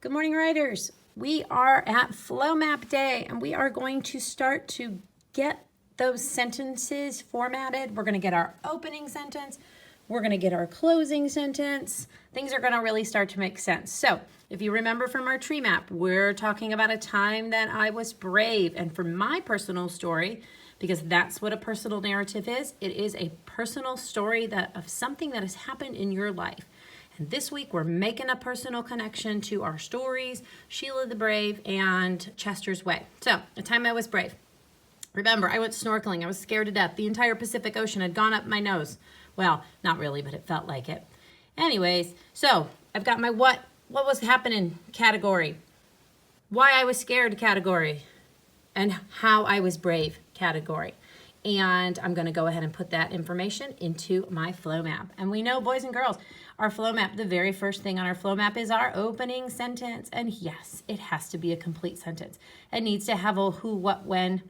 Good morning, writers. We are at Flow Map Day, and we are going to start to get those sentences formatted. We're going to get our opening sentence. We're going to get our closing sentence. Things are going to really start to make sense. So if you remember from our tree map, we're talking about a time that I was brave. And for my personal story, because that's what a personal narrative is, it is a personal story of something that has happened in your life. And this week, we're making a personal connection to our stories, Sheila the Brave and Chester's Way. So, the time I was brave. Remember, I went snorkeling. I was scared to death. The entire Pacific Ocean had gone up my nose. Well, not really, but it felt like it. Anyways, so I've got my what was happening category, why I was scared category, and how I was brave category. And I'm going to go ahead and put that information into my flow map. And we know, boys and girls, our flow map, the very first thing on our flow map is our opening sentence. And yes, it has to be a complete sentence. It needs to have a who, what, when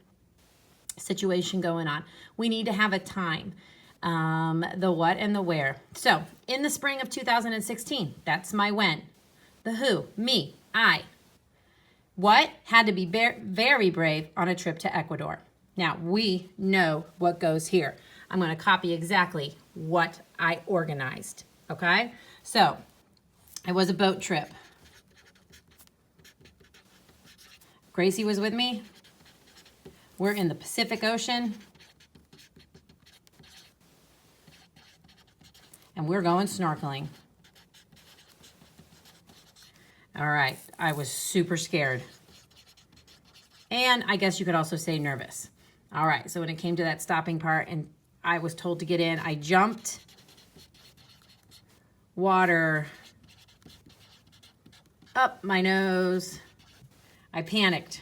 situation going on. We need to have a time, the what and the where. So in the spring of 2016, that's my when. The who, me, I. What? Had to be very brave on a trip to Ecuador. Now, we know what goes here. I'm going to copy exactly what I organized, okay? So, it was a boat trip. Gracie was with me. We're in the Pacific Ocean. And we're going snorkeling. All right, I was super scared. And I guess you could also say nervous. All right, so when it came to that stopping part and I was told to get in, I jumped. Water up my nose. I panicked.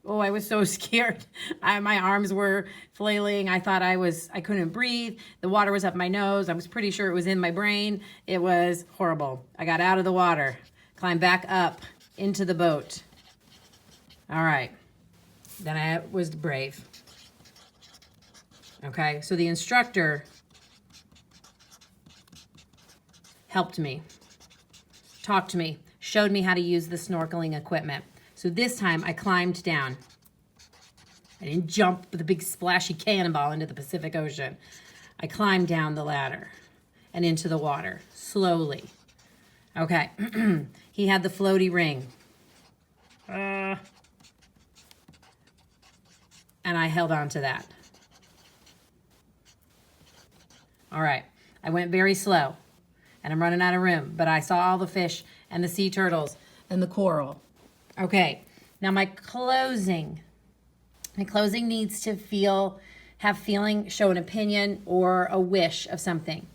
Oh, I was so scared. My arms were flailing. I thought I couldn't breathe. The water was up my nose. I was pretty sure it was in my brain. It was horrible. I got out of the water, climbed back up into the boat. All right. Then I was brave. Okay, so the instructor helped me, talked to me, showed me how to use the snorkeling equipment. So this time I climbed down. I didn't jump with a big splashy cannonball into the Pacific Ocean. I climbed down the ladder and into the water, slowly. Okay, he had the floaty ring. And I held on to that. All right, I went very slow, and I'm running out of room, but I saw all the fish and the sea turtles and the coral. Okay, now my closing needs to have feeling, show an opinion, or a wish of something.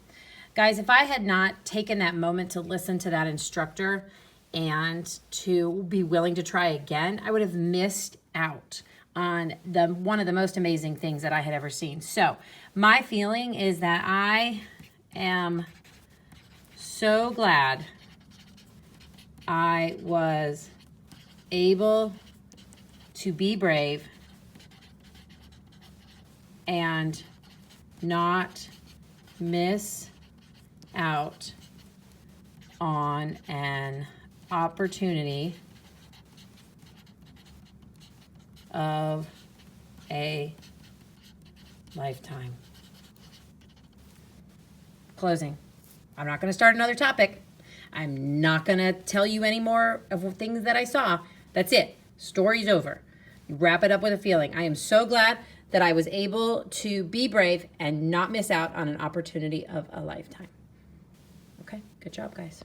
Guys, if I had not taken that moment to listen to that instructor and to be willing to try again, I would have missed out on one of the most amazing things that I had ever seen. So my feeling is that I am so glad I was able to be brave and not miss out on an opportunity of a lifetime. Closing. I'm not going to start another topic. I'm not going to tell you any more of things that I saw. That's it. Story's over. You wrap it up with a feeling. I am so glad that I was able to be brave and not miss out on an opportunity of a lifetime. Okay, good job, guys.